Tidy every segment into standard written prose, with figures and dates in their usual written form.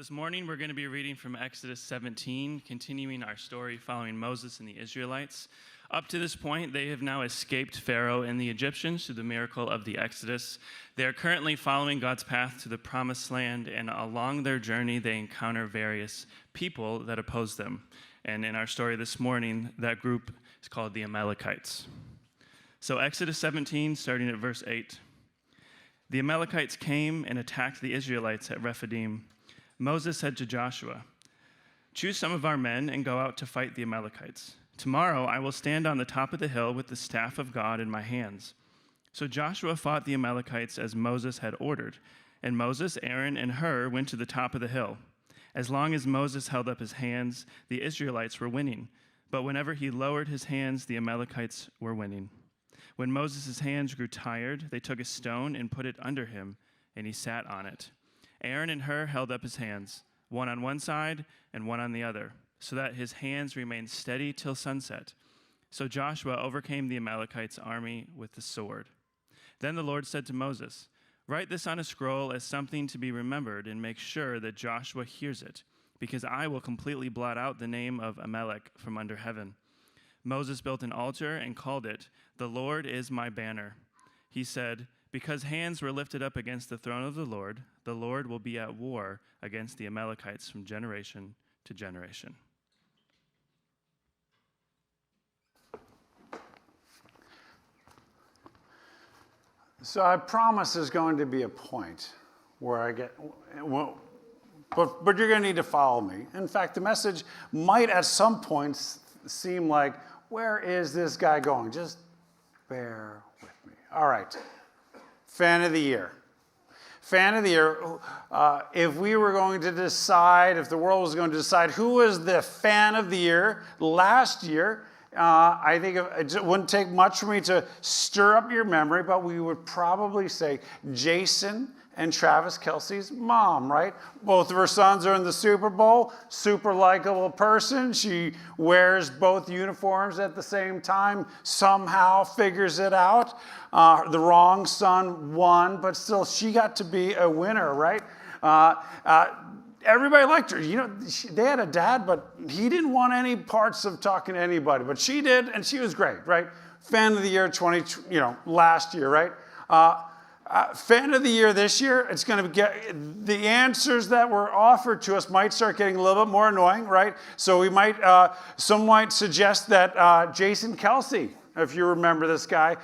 this morning we're going to be reading from Exodus 17, continuing our story following Moses and the Israelites. Up to this point, they have now escaped Pharaoh and the Egyptians through the miracle of the Exodus. They are currently following God's path to the Promised Land, and along their journey, they encounter various people that oppose them. And in our story this morning, that group is called the Amalekites. So Exodus 17, starting at verse 8. The Amalekites came and attacked the Israelites at Rephidim. Moses said to Joshua, "Choose some of our men and go out to fight the Amalekites. Tomorrow I will stand on the top of the hill with the staff of God in my hands." So Joshua fought the Amalekites as Moses had ordered, and Moses, Aaron, and Hur went to the top of the hill. As long as Moses held up his hands, the Israelites were winning, but whenever he lowered his hands, the Amalekites were winning. When Moses' hands grew tired, they took a stone and put it under him, and he sat on it. Aaron and Hur held up his hands, one on one side and one on the other, so that his hands remained steady till sunset. So Joshua overcame the Amalekites' army with the sword. Then the Lord said to Moses, "Write this on a scroll as something to be remembered, and make sure that Joshua hears it, because I will completely blot out the name of Amalek from under heaven." Moses built an altar and called it, "The Lord is my banner." He said, "Because hands were lifted up against the throne of the Lord will be at war against the Amalekites from generation to generation." So I promise there's going to be a point where I get, well, but you're going to need to follow me. In fact, the message might at some points seem like, where is this guy going? Just bear with me. All right. Fan of the year. Fan of the year. If we were going to decide, if the world was going to decide who was the fan of the year last year, I think it wouldn't take much for me to stir up your memory, but we would probably say Jason and Travis Kelce's mom, right? Both of her sons are in the Super Bowl. Super likable person. She wears both uniforms at the same time, somehow figures it out. The wrong son won, but still she got to be a winner, right? Everybody liked her. You know, they had a dad, but he didn't want any parts of talking to anybody, but she did, and she was great, right? Fan of the year last year, right? Fan of the year this year, it's going to get, the answers that were offered to us might start getting a little bit more annoying, right? So we might, some might suggest that Jason Kelce, if you remember this guy,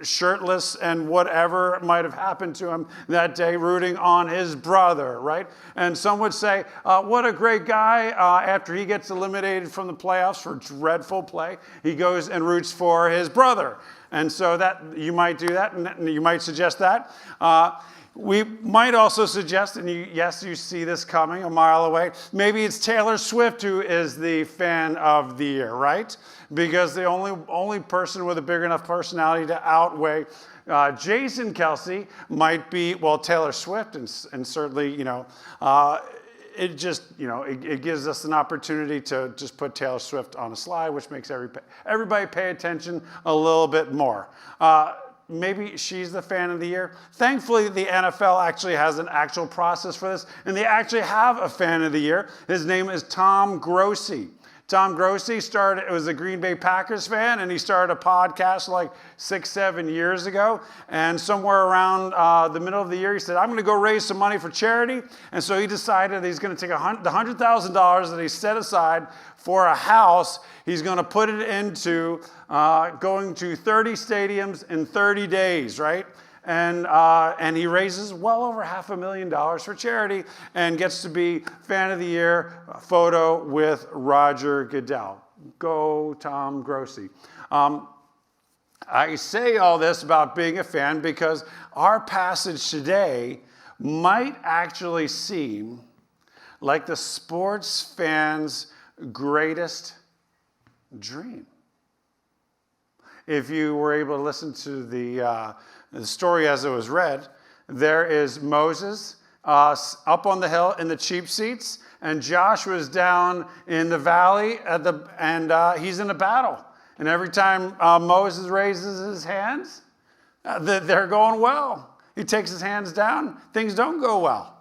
shirtless and whatever might have happened to him that day, rooting on his brother, right? And some would say, what a great guy. After he gets eliminated from the playoffs for dreadful play, he goes and roots for his brother. And so that you might do that, and you might suggest that. We might also suggest, and you see this coming a mile away, maybe it's Taylor Swift who is the fan of the year, right? Because the only person with a big enough personality to outweigh Jason Kelce might be, well, Taylor Swift, and certainly, it just, it gives us an opportunity to just put Taylor Swift on a slide, which makes everybody pay attention a little bit more. Maybe she's the fan of the year. Thankfully, the NFL actually has an actual process for this, and they actually have a fan of the year. His name is Tom Grossi. Tom Grossi was a Green Bay Packers fan, and he started a podcast like 6-7 years ago. And somewhere around the middle of the year, he said, "I'm going to go raise some money for charity." And so he decided he's going to take the $100,000 that he set aside for a house. He's going to put it into going to 30 stadiums in 30 days, right? And he raises well over $500,000 for charity and gets to be fan of the year photo with Roger Goodell. Go Tom Grossi. I say all this about being a fan because our passage today might actually seem like the sports fan's greatest dream. If you were able to listen to the story as it was read, there is Moses up on the hill in the cheap seats, and Joshua's down in the valley and he's in a battle. And every time Moses raises his hands, they're going well. He takes his hands down, things don't go well.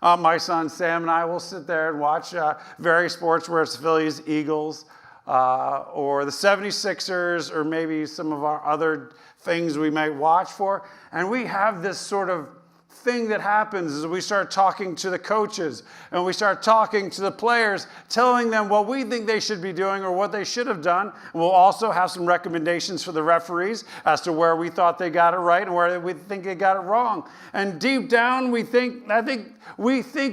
my son Sam and I will sit there and watch various sports where it's Phillies, Eagles, or the 76ers, or maybe some of our other things we might watch for. And we have this sort of thing that happens is we start talking to the coaches and we start talking to the players, telling them what we think they should be doing or what they should have done. We'll also have some recommendations for the referees as to where we thought they got it right and where we think they got it wrong. And deep down, I think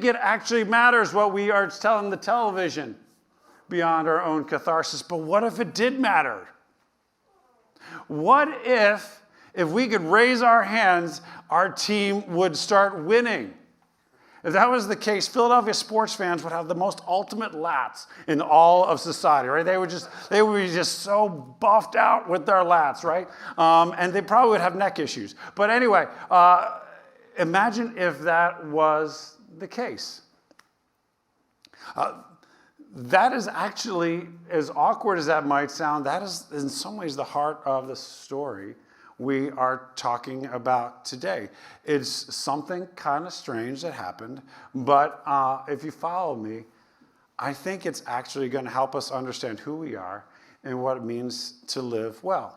it actually matters what we are telling the television beyond our own catharsis. But what if it did matter? What if we could raise our hands, our team would start winning? If that was the case, Philadelphia sports fans would have the most ultimate lats in all of society, right? They would be just so buffed out with their lats, right? And they probably would have neck issues. But anyway, imagine if that was the case. That is actually, as awkward as that might sound, that is in some ways the heart of the story we are talking about today. It's something kind of strange that happened, but if you follow me, I think it's actually going to help us understand who we are and what it means to live well.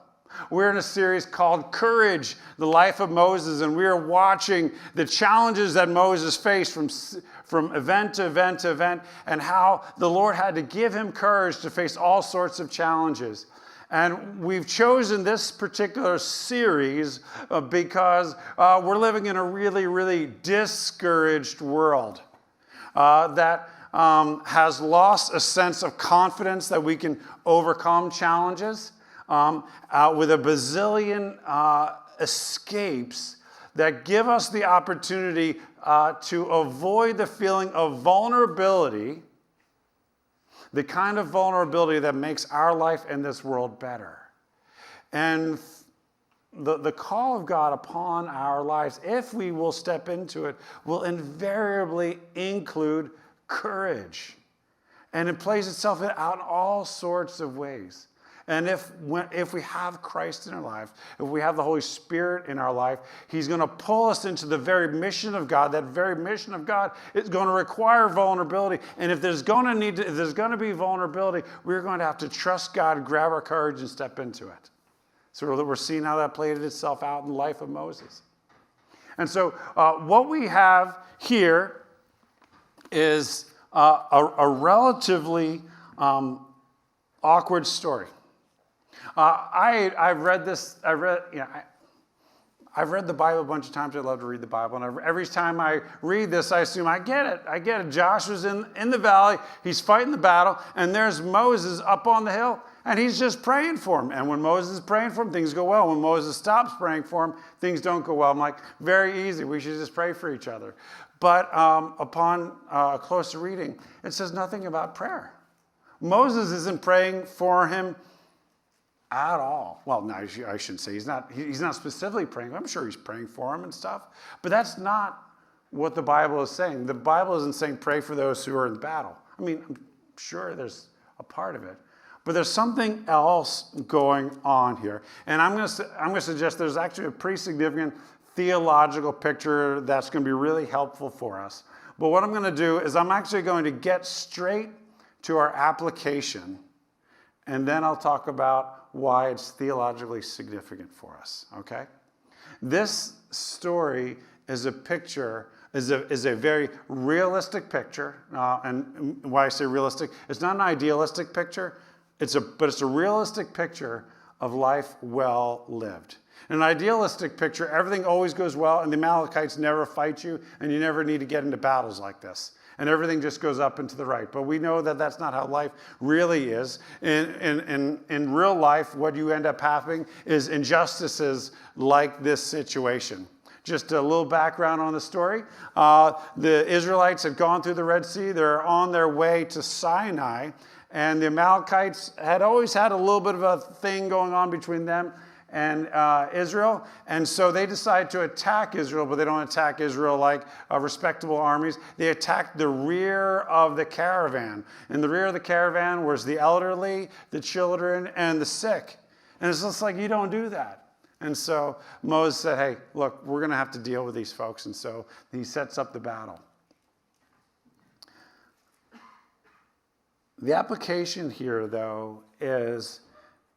We're in a series called Courage, the Life of Moses, and we are watching the challenges that Moses faced from event to event to event, and how the Lord had to give him courage to face all sorts of challenges. And we've chosen this particular series because we're living in a really, really discouraged world that has lost a sense of confidence that we can overcome challenges with a bazillion escapes that give us the opportunity to avoid the feeling of vulnerability, the kind of vulnerability that makes our life in this world better. And the call of God upon our lives, if we will step into it, will invariably include courage. And it plays itself out in all sorts of ways. And if we have Christ in our life, if we have the Holy Spirit in our life, he's going to pull us into the very mission of God. That very mission of God is going to require vulnerability. And if there's going to be vulnerability, we're going to have to trust God, grab our courage, and step into it. So we're seeing how that played itself out in the life of Moses. And so what we have here is a relatively awkward story. I've read the Bible a bunch of times. I love to read the Bible. And every time I read this, I assume I get it. Joshua's in the valley. He's fighting the battle. And there's Moses up on the hill. And he's just praying for him. And when Moses is praying for him, things go well. When Moses stops praying for him, things don't go well. I'm like, very easy. We should just pray for each other. But upon a closer reading, it says nothing about prayer. Moses isn't praying for him at all. Well, no, I shouldn't say he's not specifically praying. I'm sure he's praying for him and stuff. But that's not what the Bible is saying. The Bible isn't saying pray for those who are in battle. I mean, I'm sure there's a part of it. But there's something else going on here. And I'm going to suggest there's actually a pretty significant theological picture that's going to be really helpful for us. But what I'm going to do is I'm actually going to get straight to our application, and then I'll talk about why it's theologically significant for us, okay? This story is a picture, is a very realistic picture, and why I say realistic, it's not an idealistic picture, but it's a realistic picture of life well lived. In an idealistic picture, everything always goes well, and the Amalekites never fight you, and you never need to get into battles like this. And everything just goes up and to the right. But we know that that's not how life really is. In real life, what you end up having is injustices like this situation. Just a little background on the story. The Israelites had gone through the Red Sea. They're on their way to Sinai. And the Amalekites had always had a little bit of a thing going on between them and Israel. And so they decide to attack Israel, but they don't attack Israel like respectable armies. They attacked the rear of the caravan. In the rear of the caravan was the elderly, the children, and the sick. And it's just like, you don't do that. And so Moses said, hey, look, we're going to have to deal with these folks. And so he sets up the battle. The application here, though, is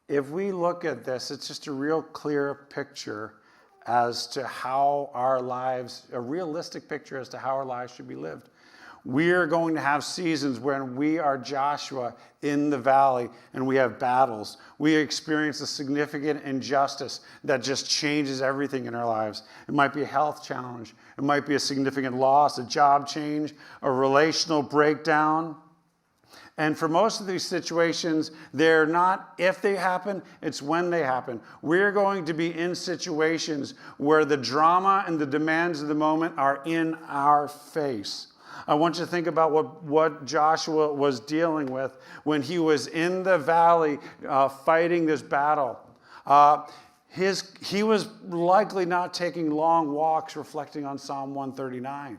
if we look at this, it's just a real clear picture as to how our lives, a realistic picture as to how our lives should be lived. We are going to have seasons when we are Joshua in the valley and we have battles. We experience a significant injustice that just changes everything in our lives. It might be a health challenge. It might be a significant loss, a job change, a relational breakdown. And for most of these situations, they're not if they happen, it's when they happen. We're going to be in situations where the drama and the demands of the moment are in our face. I want you to think about what Joshua was dealing with when he was in the valley fighting this battle. He was likely not taking long walks reflecting on Psalm 139.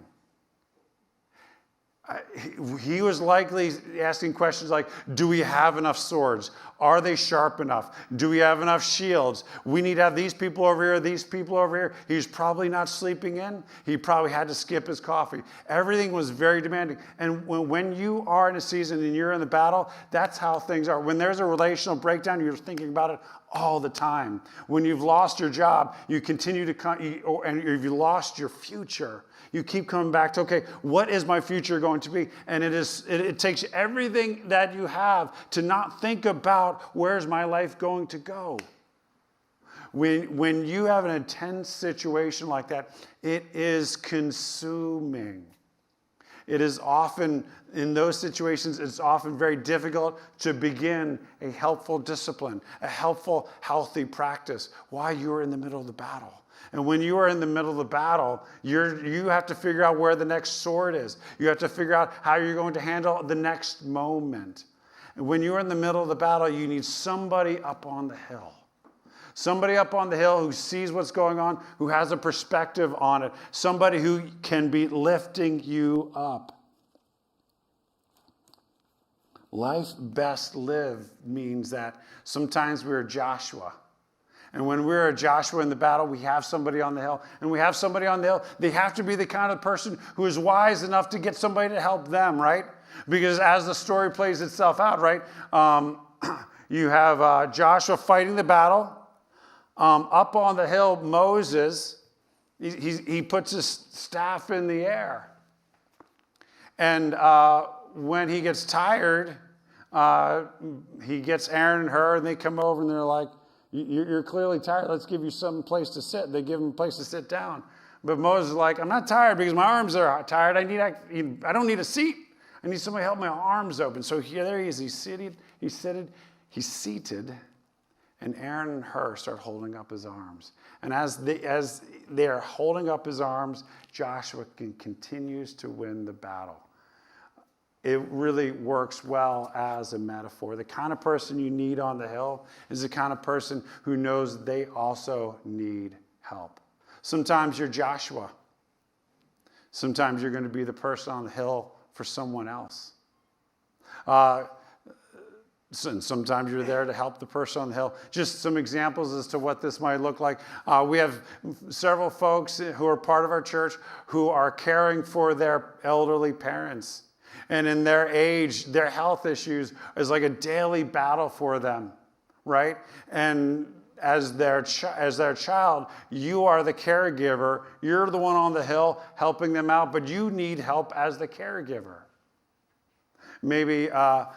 He was likely asking questions like, do we have enough swords? Are they sharp enough? Do we have enough shields? We need to have these people over here, these people over here. He was probably not sleeping in. He probably had to skip his coffee. Everything was very demanding. And when you are in a season and you're in the battle, that's how things are. When there's a relational breakdown, you're thinking about it all the time. When you've lost your job, you continue to, and if you lost your future, you keep coming back to, okay, what is my future going to be? And it takes everything that you have to not think about where's my life going to go. When you have an intense situation like that, it is consuming. It is often, in those situations, it's often very difficult to begin a helpful discipline, a helpful, healthy practice while you're in the middle of the battle. And when you are in the middle of the battle, you have to figure out where the next sword is. You have to figure out how you're going to handle the next moment. And when you're in the middle of the battle, you need somebody up on the hill. Somebody up on the hill who sees what's going on, who has a perspective on it. Somebody who can be lifting you up. Life best lived means that sometimes we're Joshua. And when we're a Joshua in the battle, we have somebody on the hill. And we have somebody on the hill. They have to be the kind of person who is wise enough to get somebody to help them, right? Because as the story plays itself out, right, you have Joshua fighting the battle. Up on the hill, Moses, he puts his staff in the air. And when he gets tired, he gets Aaron and her, and they come over and they're like, you're clearly tired. Let's give you some place to sit. They give him a place to sit down. But Moses is like, I'm not tired because my arms are tired. I don't need a seat. I need somebody to help my arms open. So here there he is. He's seated, and Aaron and Hur start holding up his arms. And as they are holding up his arms, Joshua continues to win the battle. It really works well as a metaphor. The kind of person you need on the hill is the kind of person who knows they also need help. Sometimes you're Joshua. Sometimes you're going to be the person on the hill for someone else. Sometimes you're there to help the person on the hill. Just some examples as to what this might look like. We have several folks who are part of our church who are caring for their elderly parents. And in their age, their health issues is like a daily battle for them, right? And as their child, you are the caregiver. You're the one on the hill helping them out, but you need help as the caregiver. Maybe we have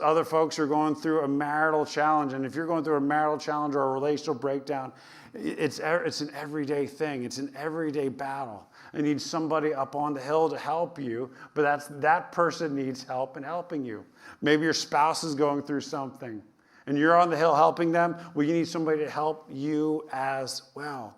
other folks who are going through a marital challenge, and if you're going through a marital challenge or a relational breakdown, it's an everyday thing. It's an everyday battle. I need somebody up on the hill to help you, but that person needs help in helping you. Maybe your spouse is going through something, and you're on the hill helping them. Well, you need somebody to help you as well.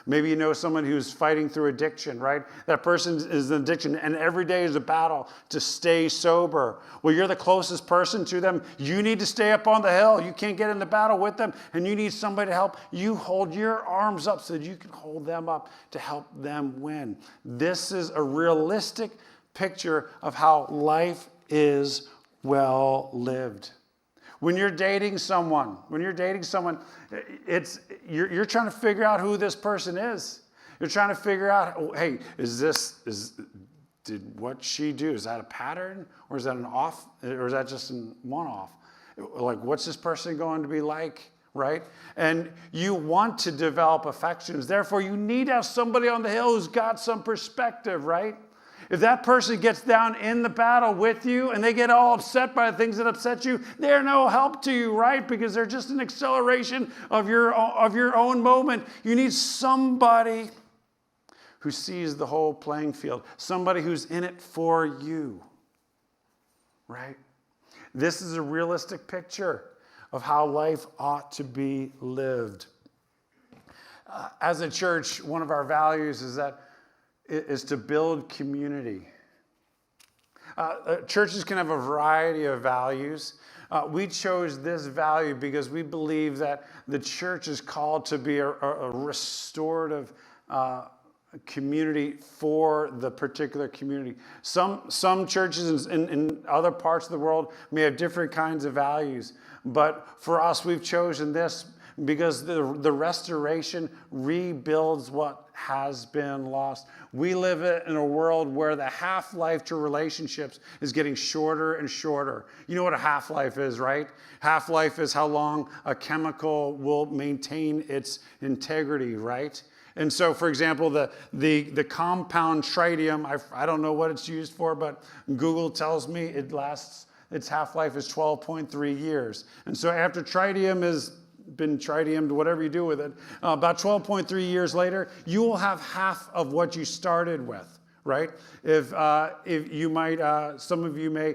Maybe you know someone who's fighting through addiction, right? That person is an addiction, and every day is a battle to stay sober. Well, you're the closest person to them. You need to stay up on the hill. You can't get in the battle with them, and you need somebody to help you hold your arms up so that you can hold them up to help them win. This is a realistic picture of how life is well lived. When you're dating someone, you're trying to figure out who this person is. You're trying to figure out, hey, did did what she do, is that a pattern, or is that an off, or is that just a one-off? Like, what's this person going to be like, right? And you want to develop affections. Therefore, you need to have somebody on the hill who's got some perspective, right? If that person gets down in the battle with you and they get all upset by the things that upset you, they're no help to you, right? Because they're just an acceleration of your own moment. You need somebody who sees the whole playing field, somebody who's in it for you, right? This is a realistic picture of how life ought to be lived. As a church, one of our values is to build community. Churches can have a variety of values. We chose this value because we believe that the church is called to be a restorative community for the particular community. Some churches in other parts of the world may have different kinds of values, but for us, we've chosen this because the restoration rebuilds what has been lost. We live in a world where the half-life to relationships is getting shorter and shorter. You know what a half-life is, right? Half-life is how long a chemical will maintain its integrity, right? And so, for example, the compound tritium, I don't know what it's used for, but Google tells me its half-life is 12.3 years. And so after tritium has been tritiumed, whatever you do with it, about 12.3 years later, you will have half of what you started with, right? If you might, some of you may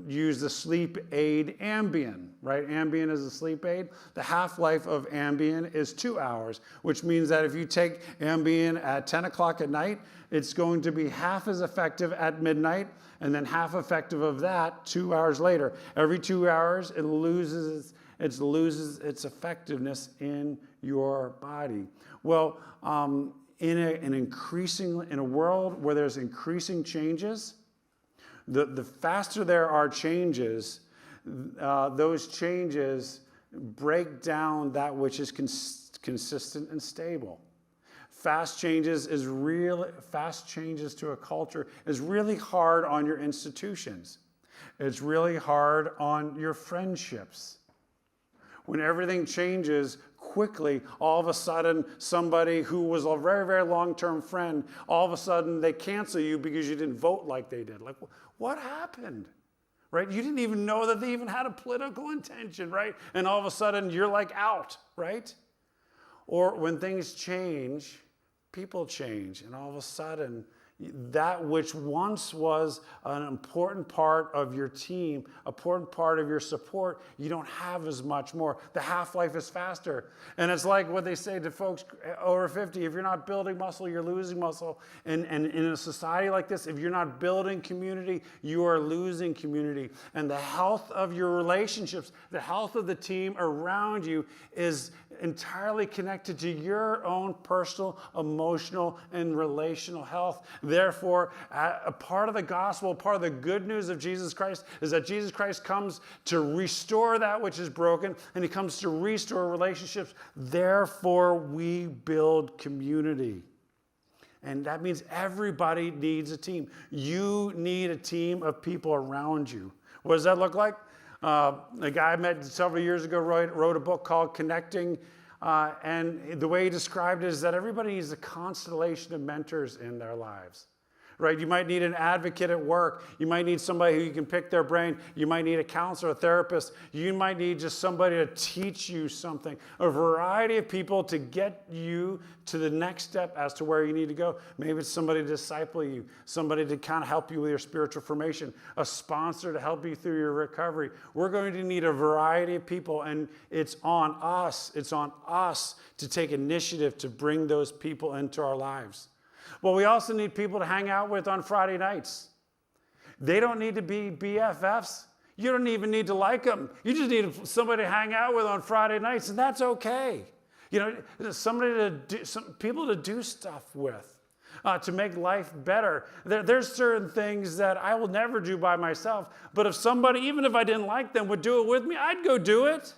use the sleep aid Ambien, right? Ambien is a sleep aid. The half-life of Ambien is 2 hours, which means that if you take Ambien at 10 o'clock at night, it's going to be half as effective at midnight, and then half effective of that 2 hours later. Every 2 hours, it loses its effectiveness in your body. Well, in a world where there's increasing changes, the faster there are changes, those changes break down that which is consistent and stable. Fast changes to a culture is really hard on your institutions. It's really hard on your friendships. When everything changes quickly, all of a sudden, somebody who was a very, very long-term friend, all of a sudden they cancel you because you didn't vote like they did. Like, what happened? Right? You didn't even know that they even had a political intention, right? And all of a sudden, you're like out, right? Or when things change, people change, and all of a sudden, that which once was an important part of your team, important part of your support, you don't have as much more. The half-life is faster. And it's like what they say to folks over 50, if you're not building muscle, you're losing muscle. And in a society like this, if you're not building community, you are losing community. And the health of your relationships, the health of the team around you is entirely connected to your own personal, emotional, and relational health. Therefore, a part of the gospel, part of the good news of Jesus Christ is that Jesus Christ comes to restore that which is broken, and he comes to restore relationships. Therefore, we build community. And that means everybody needs a team. You need a team of people around you. What does that look like? A guy I met several years ago wrote a book called Connecting, and the way he described it is that everybody needs a constellation of mentors in their lives. Right? You might need an advocate at work. You might need somebody who you can pick their brain. You might need a counselor, a therapist. You might need just somebody to teach you something. A variety of people to get you to the next step as to where you need to go. Maybe it's somebody to disciple you, somebody to kind of help you with your spiritual formation, a sponsor to help you through your recovery. We're going to need a variety of people, and it's on us. It's on us to take initiative to bring those people into our lives. Well, we also need people to hang out with on Friday nights. They don't need to be BFFs. You don't even need to like them. You just need somebody to hang out with on Friday nights, and that's okay. You know, people to do stuff with, to make life better. There's certain things that I will never do by myself, but if somebody, even if I didn't like them, would do it with me, I'd go do it.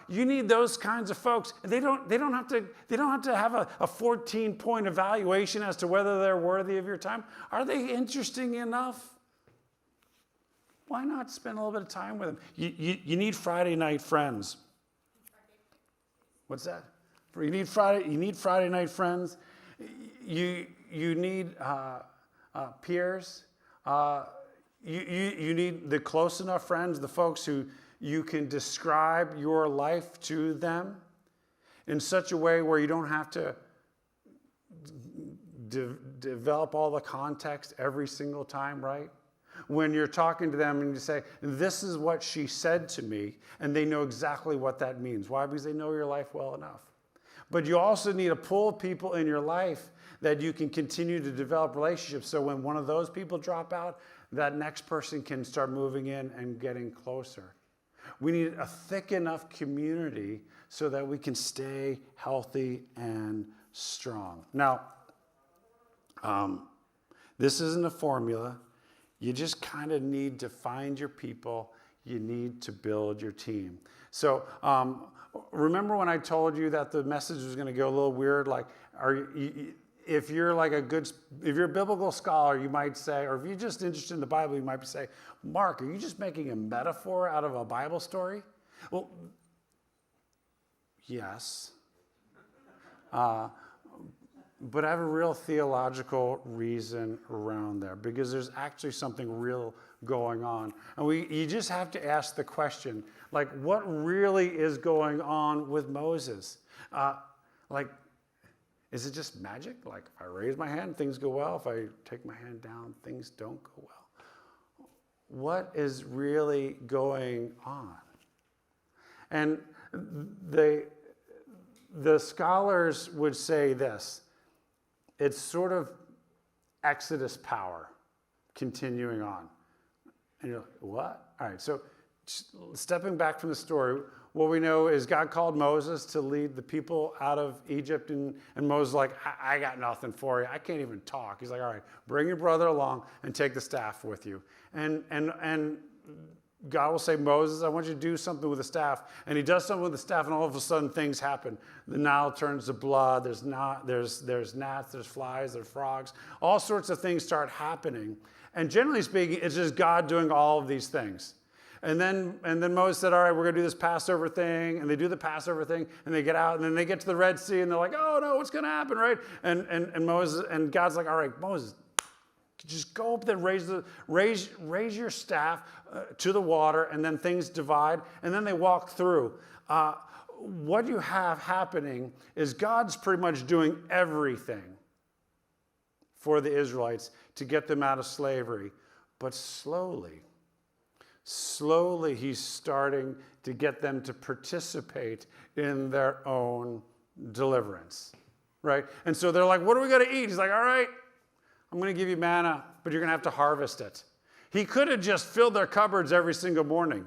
You need those kinds of folks. They don't have to have a 14-point evaluation as to whether they're worthy of your time. Are they interesting enough? Why not spend a little bit of time with them? You need Friday night friends. What's that? You need Friday night friends. You need peers. You need the close enough friends, the folks who you can describe your life to them in such a way where you don't have to develop all the context every single time, right? When you're talking to them and you say, this is what she said to me, and they know exactly what that means. Why? Because they know your life well enough. But you also need a pool of people in your life that you can continue to develop relationships. So when one of those people drop out, that next person can start moving in and getting closer. We need a thick enough community so that we can stay healthy and strong. Now, this isn't a formula. You just kind of need to find your people. You need to build your team. So remember when I told you that the message was going to go a little weird? Like, if you're a biblical scholar, you might say, or if you're just interested in the Bible, you might say, Mark, are you just making a metaphor out of a Bible story? Well, yes. But I have a real theological reason around there because there's actually something real going on. And you just have to ask the question, like, what really is going on with Moses? Is it just magic? Like, if I raise my hand, things go well. If I take my hand down, things don't go well. What is really going on? And the scholars would say this. It's sort of Exodus power continuing on. And you're like, what? All right, so stepping back from the story, what we know is God called Moses to lead the people out of Egypt, and Moses is like, I got nothing for you. I can't even talk. He's like, all right, bring your brother along and take the staff with you. And God will say, Moses, I want you to do something with the staff. And he does something with the staff, and all of a sudden things happen. The Nile turns to blood. There's gnats, there's flies, there's frogs. All sorts of things start happening. And generally speaking, it's just God doing all of these things. And then Moses said, all right, we're going to do this Passover thing. And they do the Passover thing, and they get out, and then they get to the Red Sea, and they're like, oh, no, what's going to happen, right? And Moses, and God's like, all right, Moses, just go up there, raise your staff to the water, and then things divide, and then they walk through. What you have happening is God's pretty much doing everything for the Israelites to get them out of slavery. But slowly, he's starting to get them to participate in their own deliverance, right? And so they're like, what are we going to eat? He's like, all right, I'm going to give you manna, but you're going to have to harvest it. He could have just filled their cupboards every single morning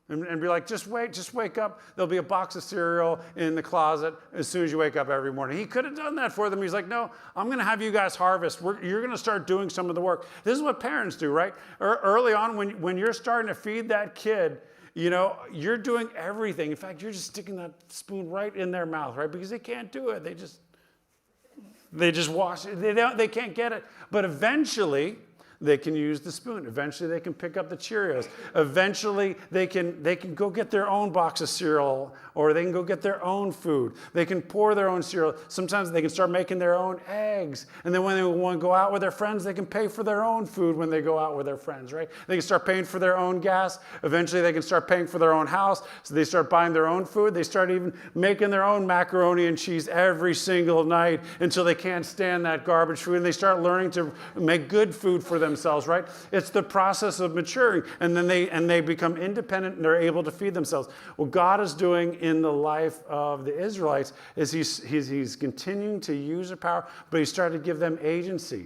and be like, just wake up. There'll be a box of cereal in the closet as soon as you wake up every morning. He could have done that for them. He's like, no, I'm going to have you guys harvest. You're going to start doing some of the work. This is what parents do, right? Early on, when you're starting to feed that kid, you're doing everything. In fact, you're just sticking that spoon right in their mouth, right? Because they can't do it. They just wash it. They can't get it. But eventually, they can use the spoon. Eventually, they can pick up the Cheerios. Eventually, they can go get their own box of cereal, or they can go get their own food. They can pour their own cereal. Sometimes they can start making their own eggs. And then when they want to go out with their friends, they can pay for their own food when they go out with their friends, right? They can start paying for their own gas. Eventually, they can start paying for their own house. So they start buying their own food. They start even making their own macaroni and cheese every single night until they can't stand that garbage food. And they start learning to make good food for themselves, right? It's the process of maturing. And then they become independent and they're able to feed themselves. What God is doing in the life of the Israelites is he's continuing to use their power, but he's starting to give them agency.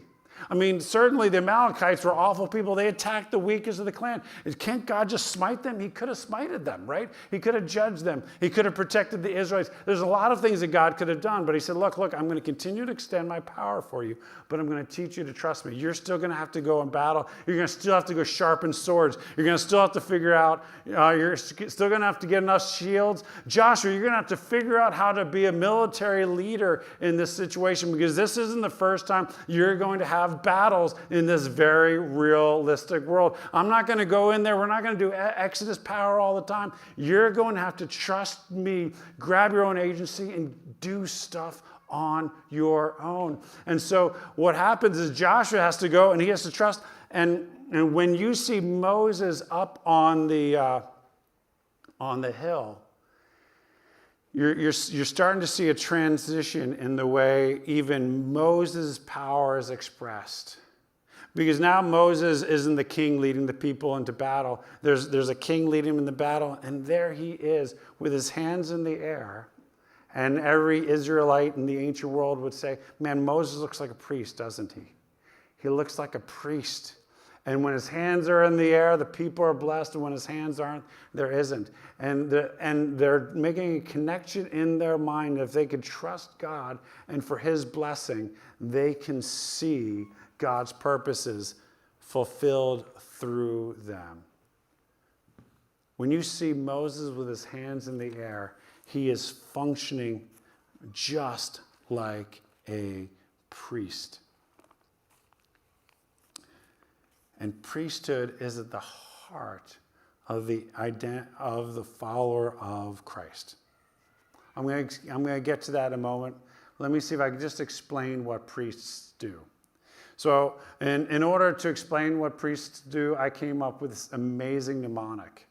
I mean, certainly the Amalekites were awful people. They attacked the weakest of the clan. Can't God just smite them? He could have smited them, right? He could have judged them. He could have protected the Israelites. There's a lot of things that God could have done, but he said, look, I'm going to continue to extend my power for you, but I'm going to teach you to trust me. You're still going to have to go in battle. You're going to still have to go sharpen swords. You're going to still have to figure out, you're still going to have to get enough shields. Joshua, you're going to have to figure out how to be a military leader in this situation, because this isn't the first time you're going to have battles in this very realistic world. I'm not going to go in there. We're not going to do Exodus power all the time. You're going to have to trust me, grab your own agency, and do stuff on your own. And so what happens is Joshua has to go and he has to trust. And when you see Moses up on the hill, you're starting to see a transition in the way even Moses' power is expressed. Because now Moses isn't the king leading the people into battle. There's a king leading him in the battle, and there he is with his hands in the air. And every Israelite in the ancient world would say, man, Moses looks like a priest, doesn't he? He looks like a priest. And when his hands are in the air, the people are blessed. And when his hands aren't, there isn't. And they're making a connection in their mind. If they could trust God and for his blessing, they can see God's purposes fulfilled through them. When you see Moses with his hands in the air, he is functioning just like a priest. And priesthood is at the heart of the follower of Christ. I'm going to get to that in a moment. Let me see if I can just explain what priests do. So in order to explain what priests do, I came up with this amazing mnemonic.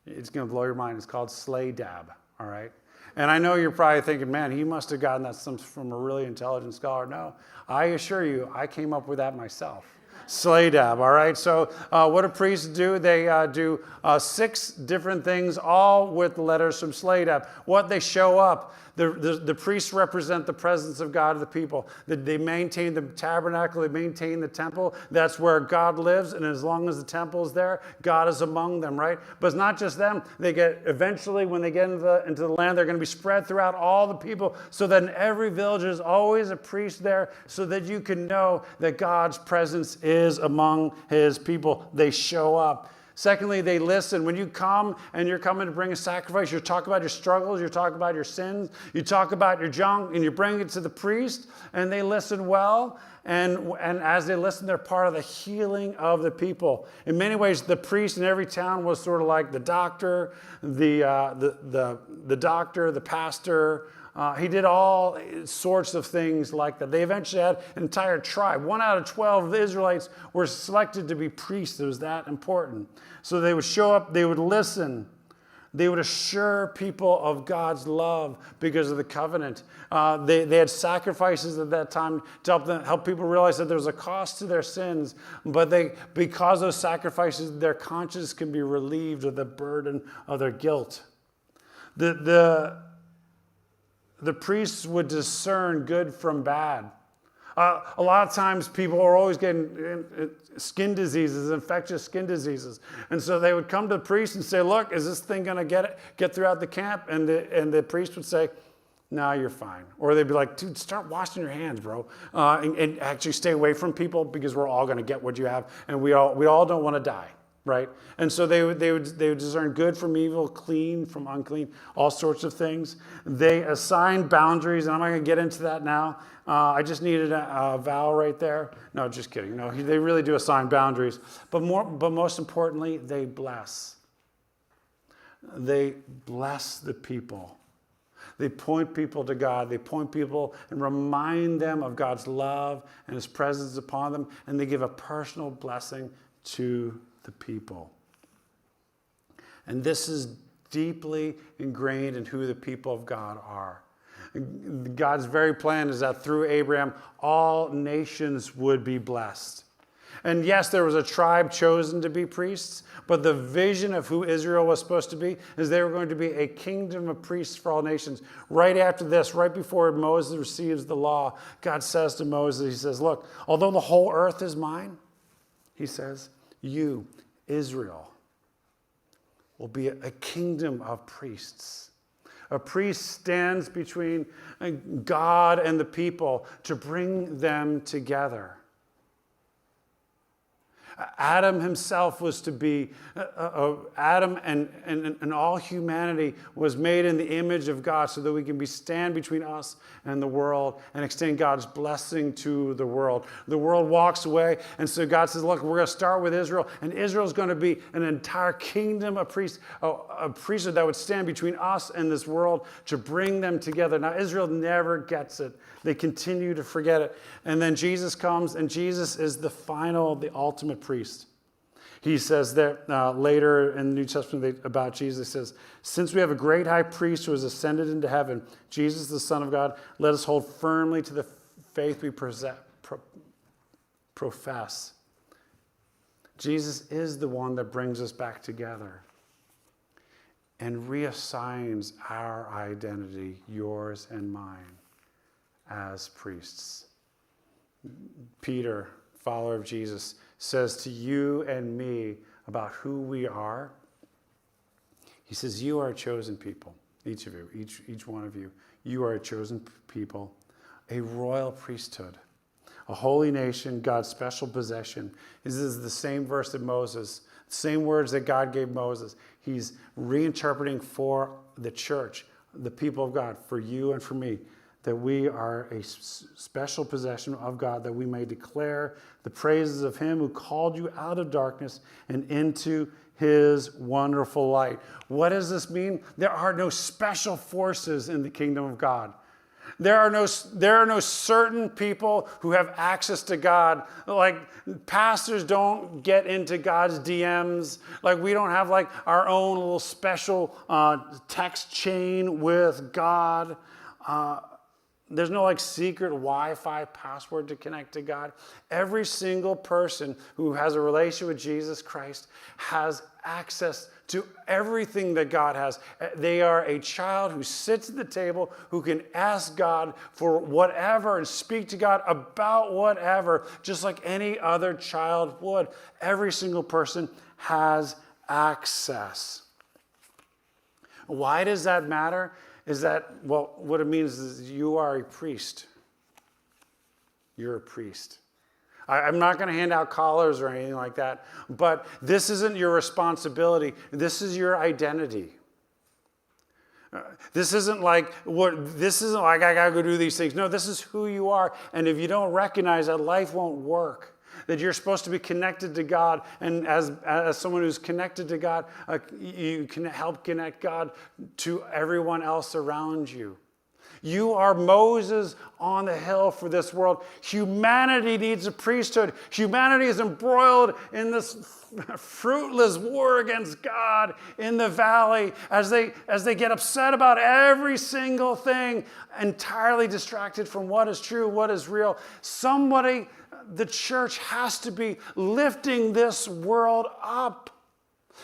It's going to blow your mind. It's called Slay Dab, all right? And I know you're probably thinking, man, he must have gotten that from a really intelligent scholar. No, I assure you, I came up with that myself. Slay Dab, all right? So what do priests do? They do 6 different things, all with letters from Slay Dab. What they show up, the priests represent the presence of God to the people. They maintain the tabernacle, they maintain the temple. That's where God lives, and as long as the temple is there, God is among them, right? But it's not just them. They get, eventually, when they get into the land, they're going to be spread throughout all the people, so that in every village there's always a priest there, so that you can know that God's presence is among his people. They show up. Secondly, they listen. When you come and you're coming to bring a sacrifice, you talk about your struggles, you talk about your sins, you talk about your junk, and you bring it to the priest, and they listen well. And as they listen, they're part of the healing of the people. In many ways, the priest in every town was sort of like the doctor, the doctor, the pastor. He did all sorts of things like that. They eventually had an entire tribe. 1 out of 12 of the Israelites were selected to be priests. It was that important. So they would show up, they would listen. They would assure people of God's love because of the covenant. They had sacrifices at that time to help people realize that there's a cost to their sins. But because of those sacrifices, their conscience can be relieved of the burden of their guilt. The priests would discern good from bad. A lot of times people are always getting skin diseases, infectious skin diseases. And so they would come to the priest and say, look, is this thing going to get throughout the camp? And the priest would say, no, you're fine. Or they'd be like, dude, start washing your hands, bro. And actually stay away from people because we're all going to get what you have. And we all don't want to die. Right? And so they would discern good from evil, clean from unclean, all sorts of things. They assign boundaries, and I'm not going to get into that now. I just needed a vowel right there. No, just kidding. No, they really do assign boundaries. But most importantly, they bless. They bless the people. They point people to God. They point people and remind them of God's love and his presence upon them, and they give a personal blessing to the people. And this is deeply ingrained in who the people of God are. God's very plan is that through Abraham, all nations would be blessed. And yes, there was a tribe chosen to be priests, but the vision of who Israel was supposed to be is they were going to be a kingdom of priests for all nations. Right after this, right before Moses receives the law, God says to Moses, he says, look, although the whole earth is mine, he says, you, Israel, will be a kingdom of priests. A priest stands between God and the people to bring them together. Adam himself was to be, Adam and all humanity was made in the image of God so that we can stand between us and the world and extend God's blessing to the world. The world walks away, and so God says, look, we're going to start with Israel, and Israel's going to be an entire kingdom of priests, a priesthood that would stand between us and this world to bring them together. Now, Israel never gets it. They continue to forget it. And then Jesus comes, and Jesus is the ultimate priest. He says that later in the New Testament about Jesus, he says, since we have a great high priest who has ascended into heaven, Jesus, the Son of God, let us hold firmly to the faith we profess. Jesus is the one that brings us back together and reassigns our identity, yours and mine, as priests. Peter, follower of Jesus, says to you and me about who we are. He says, you are a chosen people, each of you, each one of you. You are a chosen people, a royal priesthood, a holy nation, God's special possession. This is the same verse that Moses, same words that God gave Moses. He's reinterpreting for the church, the people of God, for you and for me, that we are a special possession of God, that we may declare the praises of him who called you out of darkness and into his wonderful light. What does this mean? There are no special forces in the kingdom of God. There are no certain people who have access to God. Like pastors don't get into God's DMs. Like we don't have like our own little special text chain with God. There's no like secret Wi-Fi password to connect to God. Every single person who has a relationship with Jesus Christ has access to everything that God has. They are a child who sits at the table, who can ask God for whatever and speak to God about whatever, just like any other child would. Every single person has access. Why does that matter? Is that, well, what it means is you are a priest. You're a priest. I'm not going to hand out collars or anything like that, but this isn't your responsibility. This is your identity. This isn't like I got to go do these things. No, this is who you are. And if you don't recognize that, life won't work. That you're supposed to be connected to God, and as someone who's connected to God, you can help connect God to everyone else around you. You are Moses on the hill for this world. Humanity needs a priesthood. Humanity is embroiled in this fruitless war against God in the valley as they get upset about every single thing, entirely distracted from what is true, what is real. The church has to be lifting this world up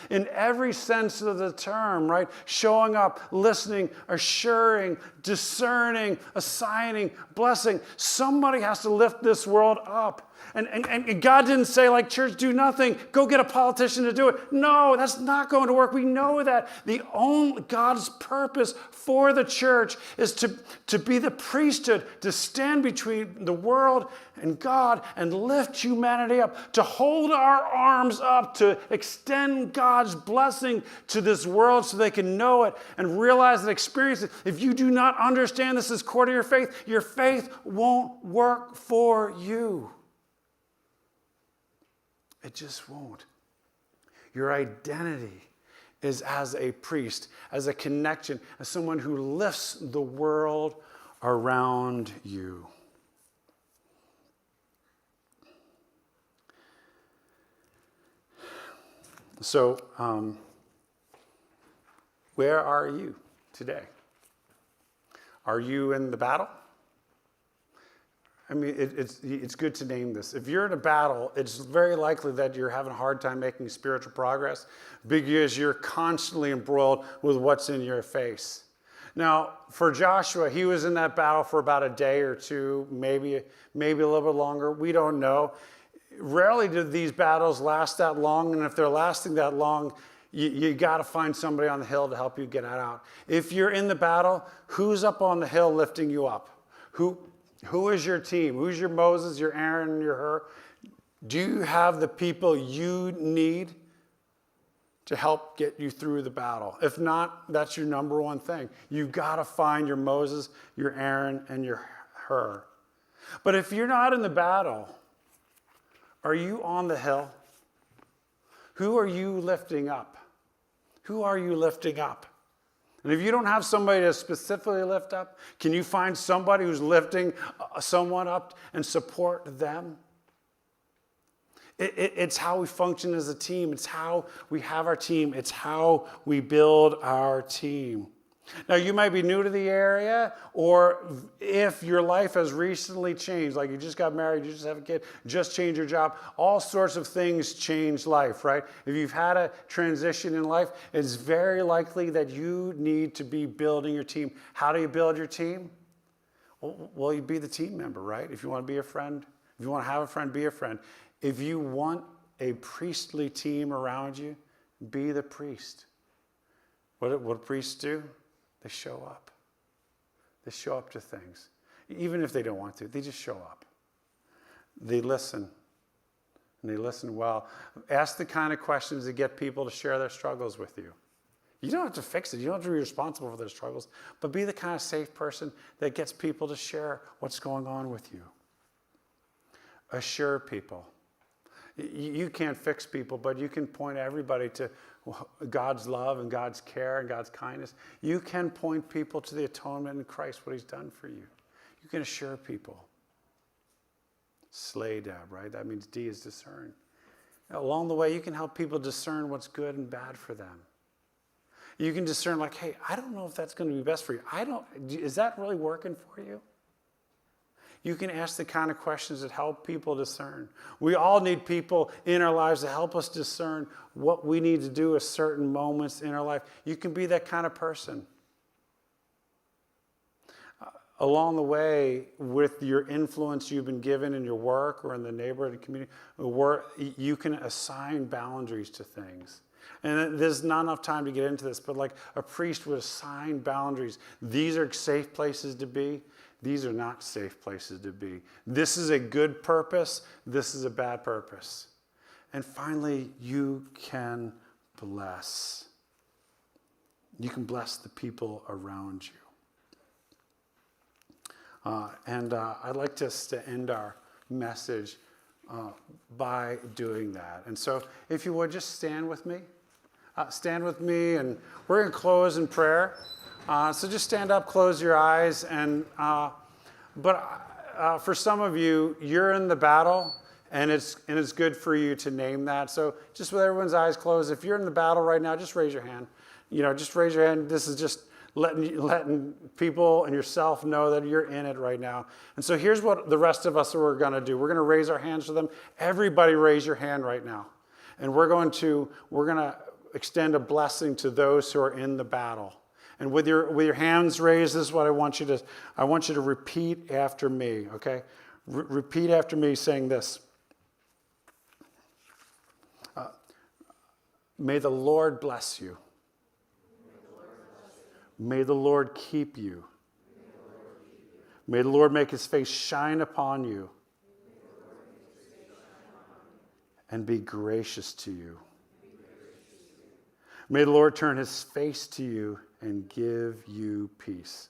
in every sense of the term, right? Showing up, listening, assuring, discerning, assigning, blessing. Somebody has to lift this world up. And God didn't say, like, church, do nothing. Go get a politician to do it. No, that's not going to work. We know that. God's purpose for the church is to be the priesthood, to stand between the world and God and lift humanity up, to hold our arms up, to extend God's blessing to this world so they can know it and realize and experience it. If you do not understand this as core to your faith won't work for you. It just won't. Your identity is as a priest, as a connection, as someone who lifts the world around you. So, where are you today? Are you in the battle? I mean, it's good to name this. If you're in a battle, it's very likely that you're having a hard time making spiritual progress because you're constantly embroiled with what's in your face. Now, for Joshua, he was in that battle for about a day or two, maybe a little bit longer. We don't know. Rarely do these battles last that long, and if they're lasting that long, you got to find somebody on the hill to help you get out. If you're in the battle, who's up on the hill lifting you up? Who is your team? Who's your Moses, your Aaron, and your Hur? Do you have the people you need to help get you through the battle? If not, that's your number one thing. You've got to find your Moses, your Aaron, and your Hur. But if you're not in the battle, are you on the hill? Who are you lifting up? Who are you lifting up? And if you don't have somebody to specifically lift up, can you find somebody who's lifting someone up and support them? It's how we function as a team. It's how we have our team. It's how we build our team. Now, you might be new to the area, or if your life has recently changed, like you just got married, you just have a kid, just changed your job, all sorts of things change life, right? If you've had a transition in life, it's very likely that you need to be building your team. How do you build your team? Well, you be the team member, right? If you want to be a friend, if you want to have a friend, be a friend. If you want a priestly team around you, be the priest. What do priests do? They show up. They show up to things. Even if they don't want to, they just show up. They listen. And they listen well. Ask the kind of questions that get people to share their struggles with you. You don't have to fix it. You don't have to be responsible for their struggles. But be the kind of safe person that gets people to share what's going on with you. Assure people. You can't fix people, but you can point everybody to God's love and God's care and God's kindness. You can point people to the atonement in Christ, what he's done for you. You can assure people. Slay dab, right? That means D is discern. Along the way, you can help people discern what's good and bad for them. You can discern like, hey, I don't know if that's going to be best for you. Is that really working for you? You can ask the kind of questions that help people discern. We all need people in our lives to help us discern what we need to do at certain moments in our life. You can be that kind of person. Along the way, with your influence you've been given in your work or in the neighborhood and community, you can assign boundaries to things. And there's not enough time to get into this, but like a priest would assign boundaries. These are safe places to be. These are not safe places to be. This is a good purpose. This is a bad purpose. And finally, you can bless. You can bless the people around you. I'd like us to end our message by doing that. And so if you would, just stand with me. Stand with me, and we're going to close in prayer. So just stand up, close your eyes, but for some of you, you're in the battle, and it's good for you to name that. So just with everyone's eyes closed, if you're in the battle right now, just raise your hand. Just raise your hand. This is just letting people and yourself know that you're in it right now. And so here's what the rest of us are going to do. We're going to raise our hands for them. Everybody raise your hand right now, and we're going to extend a blessing to those who are in the battle. And with your hands raised, this is what I want you to repeat after me, okay? Repeat after me saying this. May the Lord bless you. May the Lord keep you. May the Lord make his face shine upon you and be gracious to you. May the Lord turn his face to you and give you peace.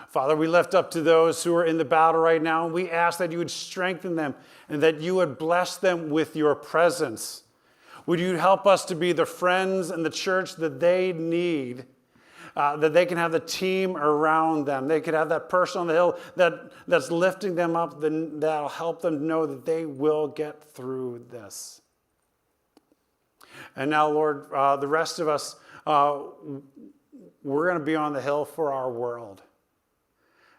Father, we lift up to those who are in the battle right now, and we ask that you would strengthen them and that you would bless them with your presence. Would you help us to be the friends and the church that they need, that they can have the team around them. They could have that person on the hill that's lifting them up, that'll help them know that they will get through this. And now, Lord, the rest of us, we're going to be on the hill for our world.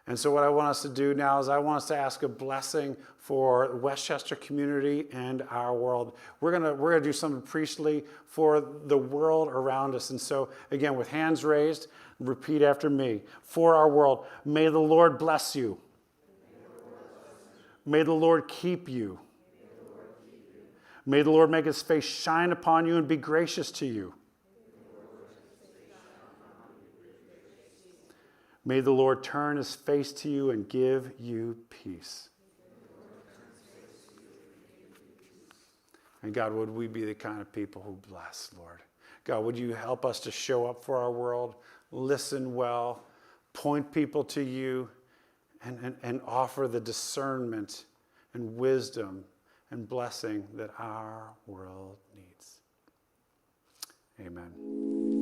And so what I want us to do now is I want us to ask a blessing for the Westchester community and our world. We're gonna do something priestly for the world around us. And so again, with hands raised, repeat after me. For our world, may the Lord bless you. May the Lord keep you. May the Lord make his face shine upon you and be gracious to you. May the Lord turn his face to you and give you peace. And God, would we be the kind of people who bless, Lord? God, would you help us to show up for our world, listen well, point people to you, and offer the discernment and wisdom and blessing that our world needs. Amen.